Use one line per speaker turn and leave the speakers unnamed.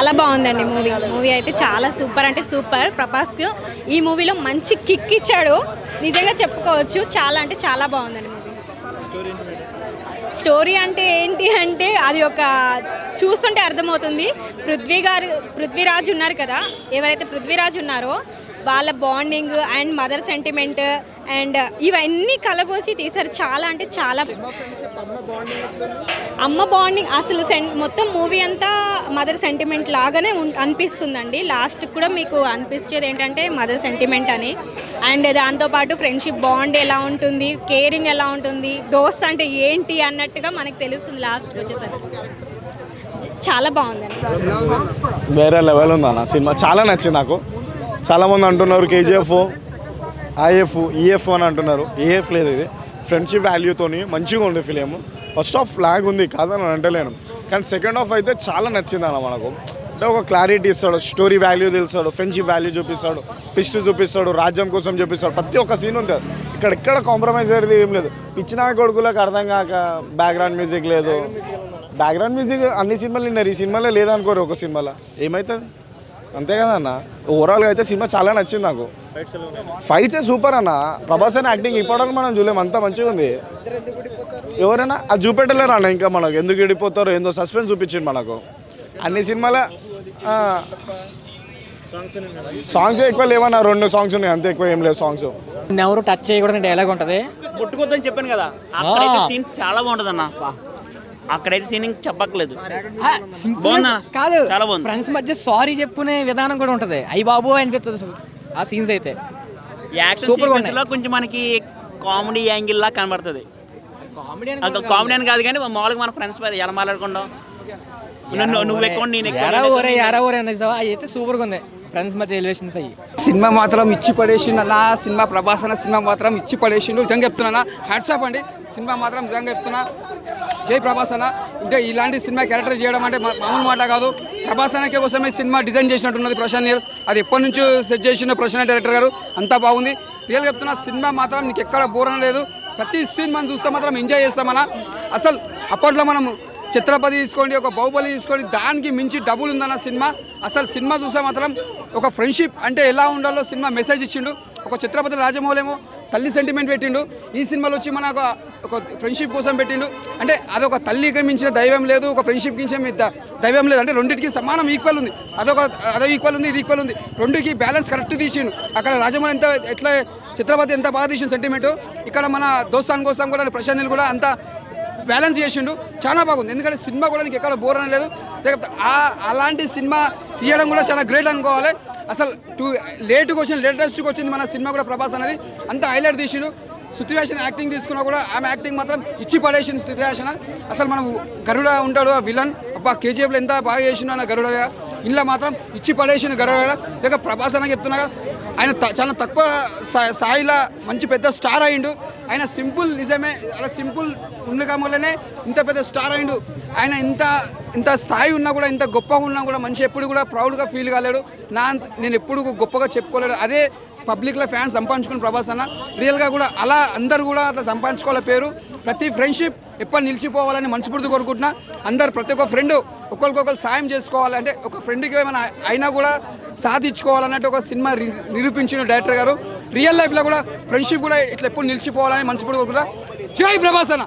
చాలా బాగుందండి మూవీ అయితే చాలా సూపర్ అంటే సూపర్. ప్రభాస్కి ఈ మూవీలో మంచి కిక్ ఇచ్చాడు, నిజంగా చెప్పుకోవచ్చు. చాలా అంటే చాలా బాగుందండి మూవీ. స్టోరీ అంటే ఏంటి అంటే అది ఒక చూస్తుంటే అర్థమవుతుంది. పృథ్వీరాజ్ ఉన్నారు కదా, ఎవరైతే పృథ్వీరాజ్ ఉన్నారో వాళ్ళ bonding and mother sentiment and ఇవన్నీ కలబోసి తీశారు. చాలా అంటే చాలా అమ్మ బాండింగ్ అసలు మొత్తం మూవీ అంతా మదర్ సెంటిమెంట్ లాగానే అనిపిస్తుందండి. లాస్ట్ కూడా మీకు అనిపించేది ఏంటంటే మదర్ సెంటిమెంట్ అని. అండ్ దాంతోపాటు ఫ్రెండ్షిప్ బాండ్ ఎలా ఉంటుంది, కేరింగ్ ఎలా ఉంటుంది, దోస్త్ అంటే ఏంటి అన్నట్టుగా మనకు తెలుస్తుంది లాస్ట్కి వచ్చేసరికి. చాలా బాగుందండి.
వేరే లెవెల్ ఉందన్న సినిమా, చాలా నచ్చింది నాకు. చాలామంది అంటున్నారు కేజీఎఫ్, ఐఎఫ్, ఈఎఫ్ అని అంటున్నారు. ఏఎఫ్ లేదు, ఇది ఫ్రెండ్షిప్ వాల్యూతోని మంచిగా ఉంది ఫిలిం. ఫస్ట్ హాఫ్ లాగ్ ఉంది కాదని అంటలేను, కానీ సెకండ్ హాఫ్ అయితే చాలా నచ్చింది అన్న మనకు. అంటే ఒక క్లారిటీ ఇస్తాడు, స్టోరీ వాల్యూ తెలుస్తాడు, ఫ్రెండ్షిప్ వాల్యూ చూపిస్తాడు, ట్విస్ట్ చూపిస్తాడు, రాజ్యం కోసం చూపిస్తాడు. ప్రతి ఒక్క సీన్ ఉంటుంది. ఇక్కడ కాంప్రమైజ్ అయ్యేది ఏం లేదు. పిచ్చిన కొడుకులకు అర్థం కాక బ్యాక్గ్రౌండ్ మ్యూజిక్ లేదు. బ్యాక్గ్రౌండ్ మ్యూజిక్ అన్ని సినిమాలు విన్నారు, ఈ సినిమాలో లేదనుకోరు. ఒక సినిమాలో ఏమవుతుంది అంతే కదా అన్న. ఓవరాల్గా అయితే సినిమా చాలా నచ్చింది నాకు. ఫైట్సే సూపర్ అన్న. ప్రభాస్ అని యాక్టింగ్ ఇప్పటివరకు మనం చూడలేము, అంత మంచిగా ఉంది. ఎవరైనా అది చూపెట్టలేరు అన్న. ఇంకా మనకు ఎందుకు విడిపోతారో ఏందో సస్పెన్స్ చూపించింది మనకు. అన్ని సినిమాల సాంగ్స్ ఎక్కువ లేవన్నా, 2 సాంగ్స్ ఉన్నాయి అంతే, ఎక్కువ ఏం లేదు సాంగ్స్.
ఎవరు టచ్ చేయకూడదు డైలాగ్ ఉంటుంది.
ముట్టుకోద్దని చెప్పాను కదా, అక్కడైతే సీన్ చాలా బాగుంటుంది అన్న. అక్కడైతే సీనింగ్ చెప్పక్కలేదు,
కాదు ఫ్రెండ్స్ మధ్య సారీ చెప్పుకునే విధానం కూడా ఉంటుంది. అయ్యి బాబు అనిపిస్తుంది ఆ సీన్స్ అయితే.
సూపర్ గా కొంచెం మనకి కామెడీ యాంగిల్ లా కనబడుతుంది. కామెడీ అని కాదు కానీ మామూలుగా మన ఫ్రెండ్స్ ఎలా మాట్లాడుకుంటాం, నువ్వు ఎక్కువ నేను
అయితే సూపర్గా ఉంది. ఫ్రెండ్స్ మధ్య ఎలివేషన్స్ అయ్యి
సినిమా మాత్రం ఇచ్చి పడేసిండు అన్న. సినిమా ప్రభాస్ అన్న సినిమా మాత్రం ఇచ్చి పడేసిండు. నిజంగా చెప్తున్నా, హ్యాట్స్ ఆఫ్ అండి. సినిమా మాత్రం నిజంగా చెప్తున్నా, జై ప్రభాస్ అన్న. అంటే ఇలాంటి సినిమా క్యారెక్టర్ చేయడం అంటే మామూలు మాట కాదు. ప్రభాస్ అన్నకే కోసమే సినిమా డిజైన్ చేసినట్టున్నది ప్రశాంత్ నీల్. అది ఎప్పటి నుంచో సెట్ చేసిన ప్రశాంత్ డైరెక్టర్ గారు, అంతా బాగుంది. రియల్గా చెప్తున్నా, సినిమా మాత్రం నీకు ఎక్కడ బోర్ లేదు. ప్రతి సీన్ మనం చూస్తే మాత్రం ఎంజాయ్ చేస్తామన్నా. అసలు అప్పట్లో మనం ఛత్రపతి తీసుకోండి, ఒక బాహుబలి తీసుకోండి, దానికి మించి డబుల్ ఉందన్న సినిమా. అసలు సినిమా చూస్తే మాత్రం ఒక ఫ్రెండ్షిప్ అంటే ఎలా ఉండాలో సినిమా మెసేజ్ ఇచ్చిండు. ఒక ఛత్రపతి రాజమౌళేమో తల్లి సెంటిమెంట్ పెట్టిండు, ఈ సినిమాలో వచ్చి మన ఒక ఫ్రెండ్షిప్ కోసం పెట్టిండు. అంటే అదొక తల్లికి మించిన దైవం లేదు, ఒక ఫ్రెండ్షిప్కి మించిన దైవం లేదు. అంటే రెండింటికి సమానం ఈక్వల్ ఉంది. అదో ఈక్వల్ ఉంది, ఇది ఈక్వల్ ఉంది. రెండుకి బ్యాలెన్స్ కరెక్ట్ తీసిండు. అక్కడ రాజమౌళి ఎట్లా ఛత్రపతి ఎంత బాగా తీసిన సెంటిమెంటు, ఇక్కడ మన దోస్తాన్ కోసం కూడా ప్రశాంత్ నీల్ కూడా అంత బ్యాలెన్స్ చేసిండు. చాలా బాగుంది. ఎందుకంటే సినిమా కూడా నీకు ఎక్కడ బోర్ అని లేదు. అలాంటి సినిమా తీయడం కూడా చాలా గ్రేట్ అనుకోవాలి. అసలు లేటెస్ట్గా వచ్చింది మన సినిమా కూడా ప్రభాస్ అనేది, అంత హైలైట్ తీసిండు. శృతిహాసన్ యాక్టింగ్ తీసుకున్నా కూడా ఆమె యాక్టింగ్ మాత్రం ఇచ్చి పడేసింది. శృతిహాసన్ అసలు మనం గరుడ ఉంటాడు ఆ విలన్, అబ్బా కేజీఎఫ్లో ఎంత బాగా చేసిండు అన్న గరుడ, ఇంట్లో మాత్రం ఇచ్చి పడేసిండు గరుడ. ఇక ప్రభాస్ అన్న చెప్తున్నా, ఆయన చాలా తక్కువ స్థాయిలో మంచి పెద్ద స్టార్ అయిండు. ఆయన సింపుల్, నిజమే అలా సింపుల్ ఉండగా వల్లనే ఇంత పెద్ద స్టార్ అయిండు. ఆయన ఇంత స్థాయి ఉన్నా కూడా, ఇంత గొప్పగా ఉన్నా కూడా మనిషి ఎప్పుడు కూడా ప్రౌడ్గా ఫీల్ కాలేడు. నేను ఎప్పుడు గొప్పగా చెప్పుకోలేడు. అదే పబ్లిక్లో ఫ్యాన్స్ సంపాదించుకుని ప్రభాస్ అన్న. రియల్గా కూడా అలా అందరు కూడా అట్లా సంపాదించుకోవాలి పేరు. ప్రతి ఫ్రెండ్షిప్ ఎప్పుడు నిలిచిపోవాలని మనస్ఫూర్తి కోరుకుంటున్నా. అందరు ప్రతి ఒక్క ఫ్రెండ్ ఒకరికొకరు సాయం చేసుకోవాలి. అంటే ఒక ఫ్రెండ్కి ఏమైనా అయినా కూడా సాధించుకోవాలన్నట్టు ఒక సినిమా నిరూపించిన డైరెక్టర్ గారు. రియల్ లైఫ్లో కూడా ఫ్రెండ్షిప్ కూడా ఇట్లా ఎప్పుడు నిలిచిపోవాలని మనస్ఫూర్తి కోరుకుంటా. జై ప్రభాస్ అన్న.